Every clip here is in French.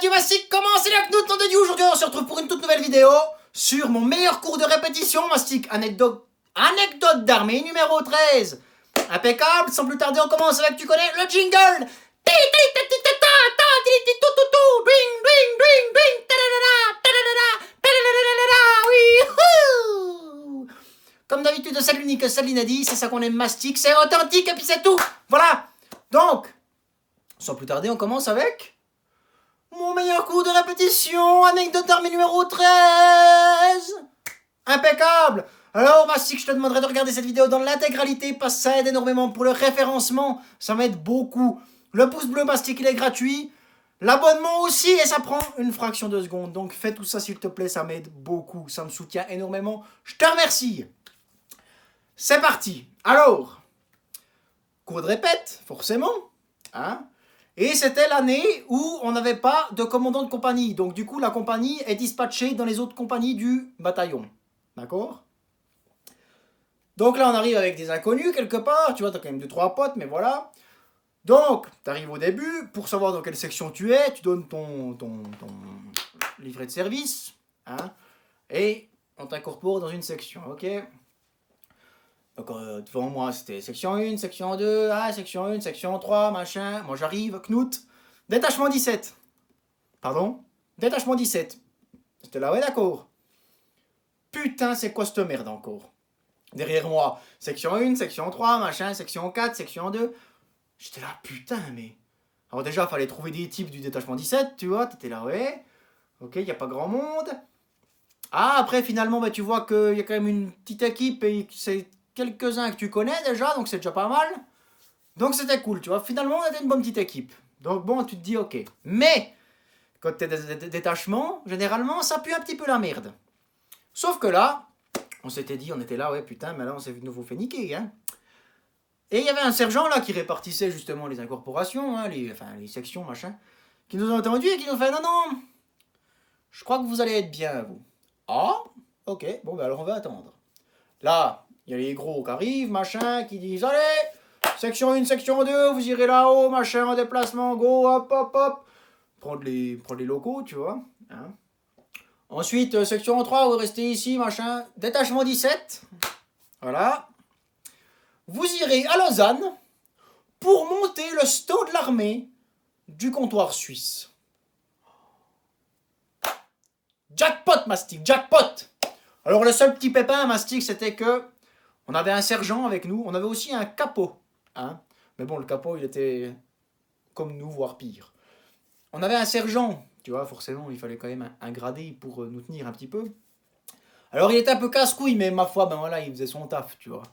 Salut Mastic, comment c'est la Knut nom de Dieu. Aujourd'hui on se retrouve pour une toute nouvelle vidéo sur mon meilleur cours de répétition Mastic. Anecdote d'armée numéro 13. Impeccable, sans plus tarder on commence avec, tu connais, le jingle. Comme d'habitude, c'est l'unique, c'est l'inédit, c'est ça qu'on aime Mastic, c'est authentique et puis c'est tout. Voilà. Donc, sans plus tarder, on commence avec mon meilleur cours de répétition, anecdote d'armée numéro 13. Impeccable. Alors Mastic, je te demanderai de regarder cette vidéo dans l'intégralité parce que ça aide énormément pour le référencement, ça m'aide beaucoup. Le pouce bleu Mastic, il est gratuit. L'abonnement aussi, et ça prend une fraction de seconde. Donc fais tout ça s'il te plaît, ça m'aide beaucoup, ça me soutient énormément. Je te remercie. C'est parti. Alors, cours de répète, forcément. Hein? Et c'était l'année où on n'avait pas de commandant de compagnie. Donc du coup, la compagnie est dispatchée dans les autres compagnies du bataillon. D'accord? Donc là, on arrive avec des inconnus quelque part. Tu vois, tu as quand même 2-3 potes, mais voilà. Donc, tu arrives au début. Pour savoir dans quelle section tu es, tu donnes ton livret de service. Hein, et on t'incorpore dans une section, ok? Donc devant moi c'était section 1, section 2, section 1, section 3, machin. Moi j'arrive, Knut, détachement 17. Pardon? Détachement 17. J'étais là, ouais d'accord. Putain, c'est quoi cette merde encore? Derrière moi, section 1, section 3, machin, section 4, section 2. J'étais là, putain, mais... Alors déjà, fallait trouver des types du détachement 17, tu vois, t'étais là, ouais. Ok, y a pas grand monde. Ah, après finalement, bah, tu vois qu'il y a quand même une petite équipe et c'est... quelques-uns que tu connais déjà, donc c'est déjà pas mal. Donc c'était cool, tu vois. Finalement, on était une bonne petite équipe. Donc bon, tu te dis, ok. Mais, quand t'es des détachements, généralement, ça pue un petit peu la merde. Sauf que là, on s'était dit, on était là, ouais, putain, mais là, on s'est de nouveau fait niquer, hein. Et il y avait un sergent, là, qui répartissait justement les incorporations, hein, les sections, machin, qui nous a entendus et qui nous fait, non, non, je crois que vous allez être bien, vous. Ah, ok, bon, ben alors on va attendre. Là, il y a les gros qui arrivent, machin, qui disent, allez, section 1, section 2, vous irez là-haut, machin, en déplacement, go, hop, hop, hop. Prendre les locaux, tu vois. Hein. Ensuite, section 3, vous restez ici, machin, détachement 17. Voilà. Vous irez à Lausanne pour monter le sto de l'armée du comptoir suisse. Jackpot, Mastic, jackpot. Alors le seul petit pépin, Mastic, c'était que on avait un sergent avec nous, on avait aussi un capot. Hein. Mais bon, le capot, il était comme nous, voire pire. On avait un sergent, tu vois, forcément, il fallait quand même un gradé pour nous tenir un petit peu. Alors il était un peu casse-couille, mais ma foi, ben voilà, il faisait son taf, tu vois.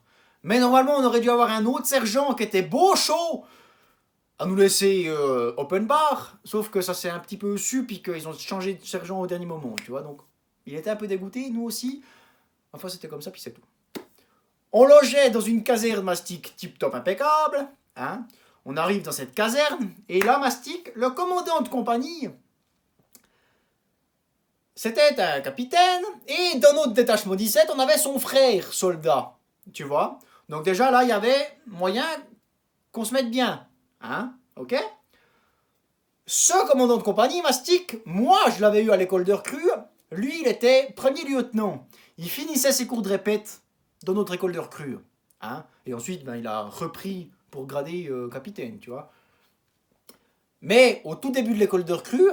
Mais normalement, on aurait dû avoir un autre sergent qui était beau chaud à nous laisser open bar, sauf que ça s'est un petit peu su, puis qu'ils ont changé de sergent au dernier moment, tu vois, donc il était un peu dégoûté, nous aussi. Enfin, c'était comme ça, puis c'est tout. On logeait dans une caserne Mastic tip-top impeccable. Hein. On arrive dans cette caserne. Et là, Mastic, le commandant de compagnie, c'était un capitaine. Et dans notre détachement 17, on avait son frère soldat. Tu vois. Donc déjà, là, il y avait moyen qu'on se mette bien. Hein. Ok. Ce commandant de compagnie, Mastic, moi, je l'avais eu à l'école de recrue. Lui, il était premier lieutenant. Il finissait ses cours de répète dans notre école de recrue. Hein. Et ensuite, ben, il a repris pour grader capitaine, tu vois. Mais au tout début de l'école de recrue,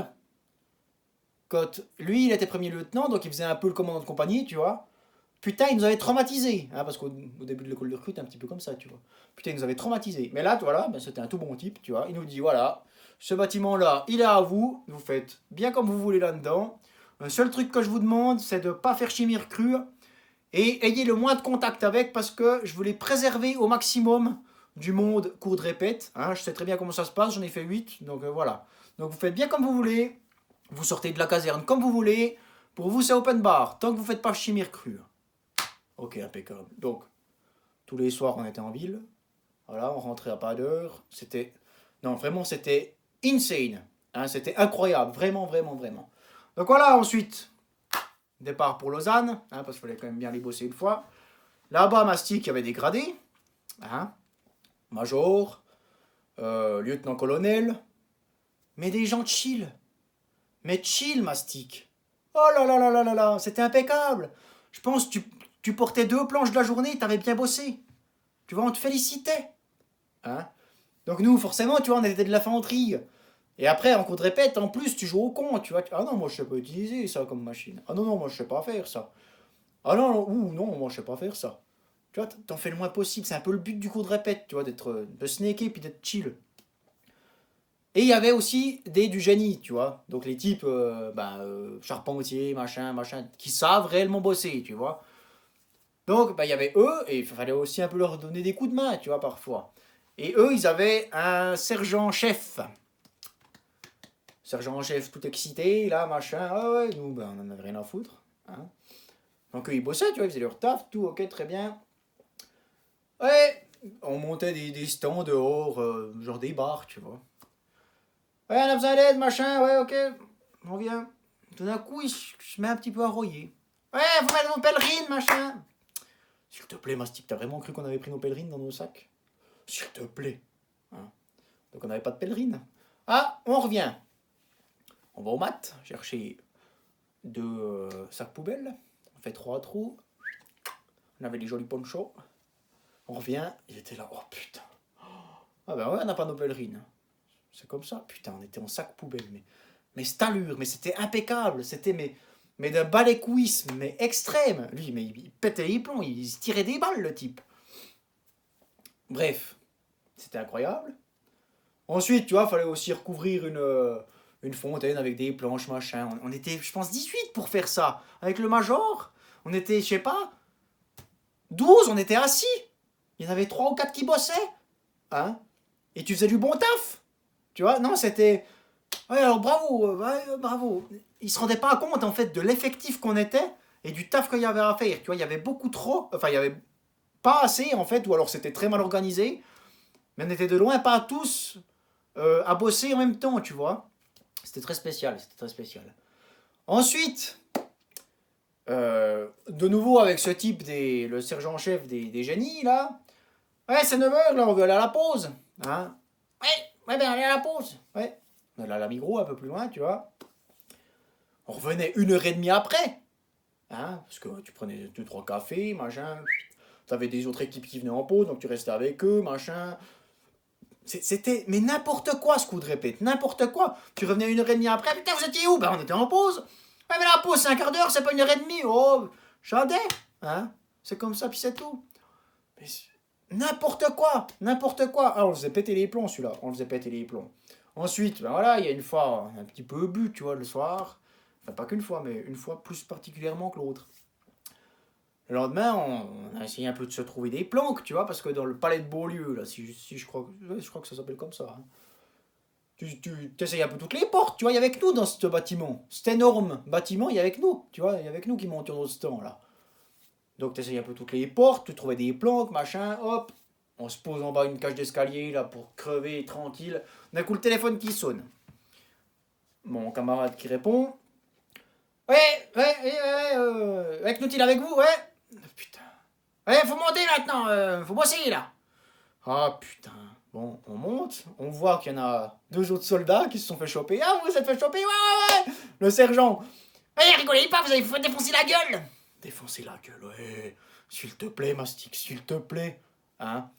quand lui, il était premier lieutenant, donc il faisait un peu le commandant de compagnie, tu vois. Putain, il nous avait traumatisés. Hein, parce qu'au début de l'école de recrue, t'es un petit peu comme ça, tu vois. Putain, il nous avait traumatisés. Mais là, voilà, ben, c'était un tout bon type, tu vois. Il nous dit, voilà, ce bâtiment-là, il est à vous. Vous faites bien comme vous voulez là-dedans. Un seul truc que je vous demande, c'est de ne pas faire chier mes recrues. Et ayez le moins de contact avec parce que je voulais préserver au maximum du monde cours de répète. Hein, je sais très bien comment ça se passe, j'en ai fait 8, donc voilà. Donc vous faites bien comme vous voulez, vous sortez de la caserne comme vous voulez. Pour vous, c'est open bar, tant que vous ne faites pas chimie crue. Ok, impeccable. Donc, tous les soirs, on était en ville. Voilà, on rentrait à pas d'heure. C'était... Non, vraiment, c'était insane. Hein, c'était incroyable, vraiment, vraiment, vraiment. Donc voilà, ensuite... Départ pour Lausanne, hein, parce qu'il fallait quand même bien les bosser une fois. Là-bas, Mastic, il y avait des gradés. Hein, major, lieutenant-colonel. Mais des gens chill. Mais chill, Mastic. Oh là là là là là là, c'était impeccable. Je pense que tu portais 2 planches de la journée, t'avais bien bossé. Tu vois, on te félicitait. Hein? Donc nous, forcément, tu vois, on était de l'infanterie. Et après, en cours de répète, en plus, tu joues au con, tu vois. Ah non, moi, je sais pas utiliser ça comme machine. Ah non, non, moi, je sais pas faire ça. Ah non, non, ouh, non, moi, je sais pas faire ça. Tu vois, t'en fais le moins possible. C'est un peu le but du cours de répète, tu vois, de snaker puis d'être chill. Et il y avait aussi du génie, tu vois. Donc les types, charpentiers, machin, qui savent réellement bosser, tu vois. Donc, il y avait eux, et il fallait aussi un peu leur donner des coups de main, tu vois, parfois. Et eux, ils avaient un sergent-chef. Sergent-chef tout excité, là, machin. Ah ouais, nous, on en avait rien à foutre. Hein. Donc, eux, ils bossaient, tu vois, ils faisaient leur taf, tout, ok, très bien. Ouais, on montait des stands dehors, genre des bars, tu vois. Ouais, on a besoin d'aide, machin, ouais, ok, on vient. Tout d'un coup, il se met un petit peu à royer. Ouais, vous mettez vos pèlerines, machin. S'il te plaît, Mastic, t'as vraiment cru qu'on avait pris nos pèlerines dans nos sacs? S'il te plaît. Hein. Donc on n'avait pas de pèlerines. Ah, on revient. On va au mat, chercher 2 sacs poubelles. On fait 3 trous. On avait des jolis ponchos. On revient, il était là. Oh putain. Ah ben ouais, on n'a pas nos pèlerines. C'est comme ça. Putain, on était en sac poubelle. Mais cette allure, mais c'était impeccable. C'était mais d'un balécouisme, mais extrême. Lui, mais il pétait les plombs, il se tirait des balles, le type. Bref, c'était incroyable. Ensuite, tu vois, il fallait aussi recouvrir une fontaine avec des planches, machin. On était, je pense, 18 pour faire ça. Avec le major, on était, je sais pas, 12, on était assis. Il y en avait 3 ou 4 qui bossaient. Hein? Et tu faisais du bon taf. Tu vois, non, c'était... Ouais, alors bravo, ouais, bravo. Ils se rendaient pas compte, en fait, de l'effectif qu'on était et du taf qu'il y avait à faire. Tu vois, il y avait beaucoup trop... Enfin, il y avait pas assez, en fait, ou alors c'était très mal organisé. Mais on était de loin pas tous à bosser en même temps, tu vois. C'était très spécial, c'était très spécial. Ensuite, de nouveau avec ce type, le sergent-chef des génies, là. Ouais, c'est 9h, là, on veut aller à la pause. Hein? Ouais, ben, aller à la pause. Ouais. On allait à la Migros, un peu plus loin, tu vois. On revenait 1h30 après. Hein? Parce que tu prenais 2-3 cafés, machin. T'avais des autres équipes qui venaient en pause, donc tu restais avec eux, machin. C'était, mais n'importe quoi ce coup de répète, n'importe quoi. Tu revenais 1h30 après, putain, vous étiez où? Ben, on était en pause. Ouais, mais la pause, c'est un quart d'heure, c'est pas 1h30. Oh, j'adais, hein? C'est comme ça, puis c'est tout. Mais n'importe quoi, n'importe quoi. Ah, on le faisait péter les plombs, celui-là, on le faisait péter les plombs. Ensuite, ben voilà, il y a une fois, un petit peu bu, tu vois, le soir. Enfin, pas qu'une fois, mais une fois plus particulièrement que l'autre. Le lendemain, on a essayé un peu de se trouver des planques, tu vois, parce que dans le palais de Beaulieu, là, si je crois que ça s'appelle comme ça. Hein. Tu essayes un peu toutes les portes, tu vois, il y avait avec nous dans ce bâtiment. Cet énorme bâtiment, il y avait avec nous, tu vois, il y avait avec nous qui montions dans ce temps, là. Donc tu essayes un peu toutes les portes, tu trouvais des planques, machin, hop, on se pose en bas une cage d'escalier, là, pour crever tranquille. D'un coup, le téléphone qui sonne. Mon camarade qui répond. Ouais, Knut, il est avec vous, ouais. Putain. Ouais, faut monter maintenant, faut bosser là. Ah putain. Bon, on monte, on voit qu'il y en a 2 autres soldats qui se sont fait choper. Ah, vous vous êtes fait choper? Ouais. Le sergent. Ouais, rigolez pas, vous avez fait défoncer la gueule. Défoncer la gueule, ouais. S'il te plaît, Mastic, s'il te plaît. Hein?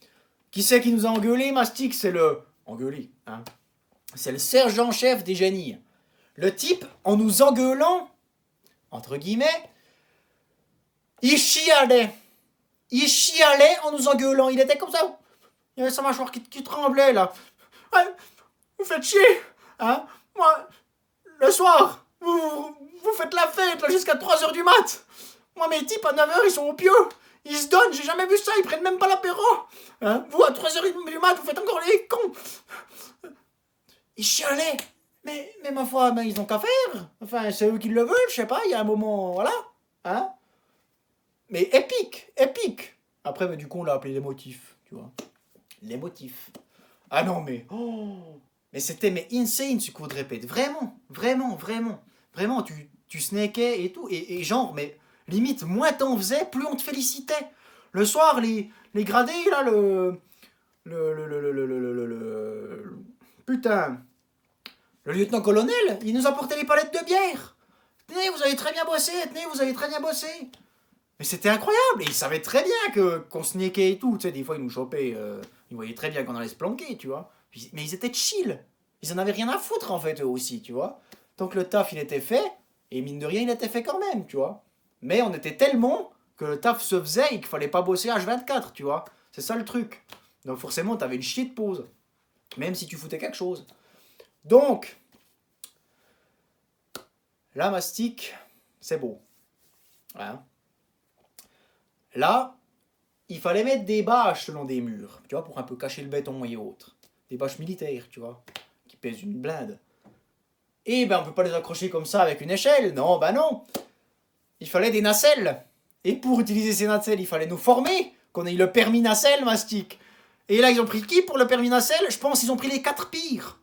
Qui c'est qui nous a engueulé, Mastic? C'est le... Engueulé, hein? C'est le sergent-chef des génies. Le type, en nous engueulant, entre guillemets, il chialait. Il chialait en nous engueulant. Il était comme ça. Il y avait sa mâchoire qui tremblait, là. Ouais, vous faites chier. Hein? Moi, le soir, vous faites la fête, là, jusqu'à 3h du mat. Moi, mes types, à 9h, ils sont au pieu. Ils se donnent, j'ai jamais vu ça, ils prennent même pas l'apéro. Hein? Vous, à 3h du mat, vous faites encore les cons. Ils chialaient. Mais ma foi, ben, ils ont qu'à faire. Enfin, c'est eux qui le veulent, je sais pas, il y a un moment, voilà. Hein? Mais épique, épique. Après, ben, du coup, on l'a appelé les motifs, tu vois. Les motifs. Ah non, mais... Oh, mais c'était insane, ce coup de répète. Vraiment, vraiment, vraiment. Vraiment, tu snakais et tout. Et genre, mais limite, moins t'en faisais, plus on te félicitait. Le soir, les gradés, là, putain... Le lieutenant-colonel, il nous apportait les palettes de bière. Tenez, vous avez très bien bossé, tenez, vous avez très bien bossé. Mais c'était incroyable, et ils savaient très bien qu'on sneakait et tout, tu sais, des fois ils nous chopaient, ils voyaient très bien qu'on allait se planquer, tu vois. Mais ils étaient chill, ils en avaient rien à foutre en fait eux aussi, tu vois. Donc le taf il était fait, et mine de rien il était fait quand même, tu vois. Mais on était tellement que le taf se faisait et qu'il fallait pas bosser H24, tu vois. C'est ça le truc. Donc forcément t'avais une chier de pause, même si tu foutais quelque chose. Donc, la mastic, c'est beau. Hein. Là, il fallait mettre des bâches selon des murs, tu vois, pour un peu cacher le béton et autres. Des bâches militaires, tu vois, qui pèsent une blinde. Et ben, on peut pas les accrocher comme ça avec une échelle, non, ben non. Il fallait des nacelles. Et pour utiliser ces nacelles, il fallait nous former, qu'on ait le permis nacelle, mastic. Et là, ils ont pris qui pour le permis nacelle? Je pense qu'ils ont pris les 4 pires.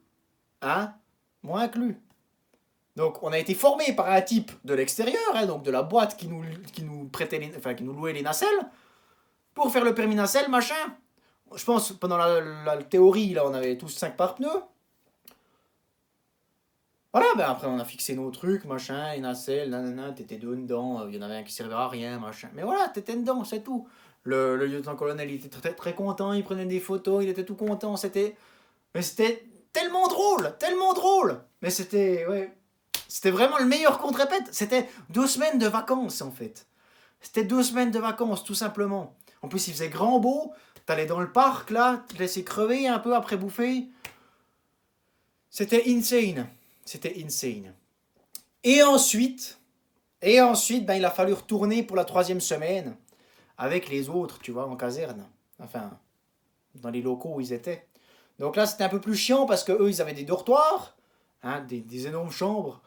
Hein? Moi inclus. Donc, on a été formé par un type de l'extérieur, hein, donc de la boîte qui nous prêtait qui nous louait les nacelles, pour faire le permis nacelle, machin. Je pense, pendant la théorie, là, on avait tous 5 par pneu. Voilà, ben après, on a fixé nos trucs, machin, les nacelles, nanana, t'étais dedans, il y en avait un qui servait à rien, machin. Mais voilà, t'étais dedans, c'est tout. Le lieutenant-colonel, il était très, très content, il prenait des photos, il était tout content, Mais c'était tellement drôle, tellement drôle. Mais c'était, ouais... C'était vraiment le meilleur contre-répète. C'était 2 semaines de vacances, en fait. C'était 2 semaines de vacances, tout simplement. En plus, il faisait grand beau. T'allais dans le parc, là, te laisser crever un peu après bouffer. C'était insane. C'était insane. Et ensuite, ben, il a fallu retourner pour la 3e semaine avec les autres, tu vois, en caserne. Enfin, dans les locaux où ils étaient. Donc là, c'était un peu plus chiant parce qu'eux, ils avaient des dortoirs, hein, des énormes chambres.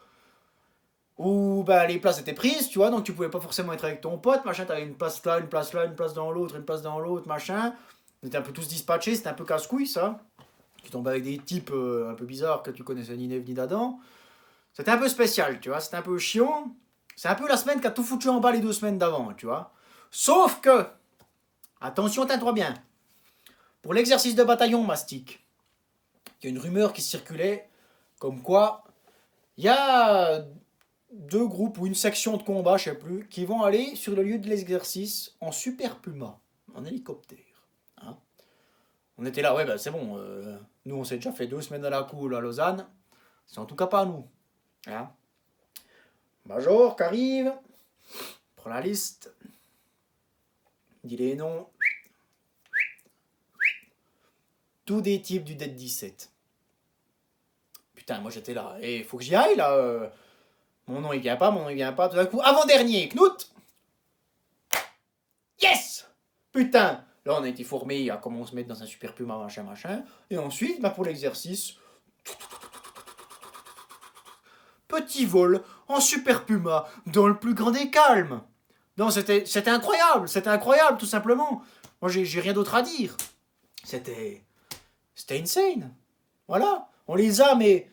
Où bah, les places étaient prises, tu vois, donc tu pouvais pas forcément être avec ton pote, machin, t'avais une place là, une place là, une place dans l'autre, une place dans l'autre, machin. On était un peu tous dispatchés, c'était un peu casse-couille, ça. Tu tombais avec des types un peu bizarres que tu connaissais ni Neve ni d'Adam. C'était un peu spécial, tu vois, c'était un peu chiant. C'est un peu la semaine qui a tout foutu en bas les 2 semaines d'avant, tu vois. Sauf que, attention, tiens-toi bien, pour l'exercice de bataillon, mastic, il y a une rumeur qui circulait, comme quoi, il y a 2 groupes ou une section de combat, je sais plus, qui vont aller sur le lieu de l'exercice en super puma, en hélicoptère. Hein. On était là, ouais, ben c'est bon, nous on s'est déjà fait 2 semaines à la cool à Lausanne, c'est en tout cas pas nous. Hein. Major qui arrive, prend la liste, dit les noms, tous des types du DED 17. Putain, moi j'étais là, et faut que j'y aille là. Mon nom il vient pas, tout d'un coup, avant-dernier, Knut. Yes. Putain. Là on a été formé à comment se mettre dans un super puma, machin. Et ensuite, bah, pour l'exercice, petit vol en super puma, dans le plus grand des calmes. Non, c'était incroyable, tout simplement. Moi j'ai rien d'autre à dire. C'était insane. Voilà, on les a, mais...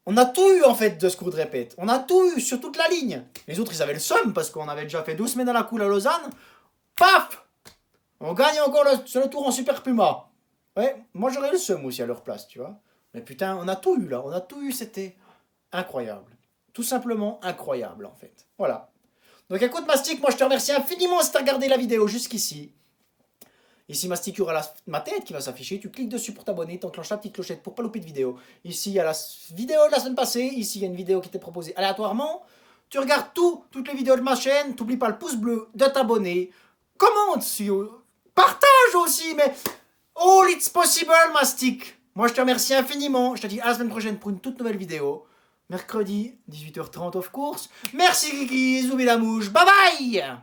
On a tout eu en fait de ce coup de répète. On a tout eu sur toute la ligne. Les autres ils avaient le seum parce qu'on avait déjà fait 12 semaines à la cool à Lausanne. Paf! On gagne encore le tour en super puma. Ouais, moi j'aurais le seum aussi à leur place, tu vois. Mais putain, on a tout eu là. On a tout eu, c'était incroyable. Tout simplement incroyable en fait. Voilà. Donc écoute Mastic, moi je te remercie infiniment si tu as regardé la vidéo jusqu'ici. Ici, Mastic, il y aura ma tête qui va s'afficher. Tu cliques dessus pour t'abonner, t'enclenches la petite clochette pour pas louper de vidéo. Ici, il y a la vidéo de la semaine passée. Ici, il y a une vidéo qui t'est proposée aléatoirement. Tu regardes toutes les vidéos de ma chaîne. T'oublies pas le pouce bleu, de t'abonner. Commente, partage aussi, mais... All it's possible, Mastic. Moi, je te remercie infiniment. Je te dis à la semaine prochaine pour une toute nouvelle vidéo. Mercredi, 18h30, of course. Merci, Kiki, Zoubi la mouche. Bye bye!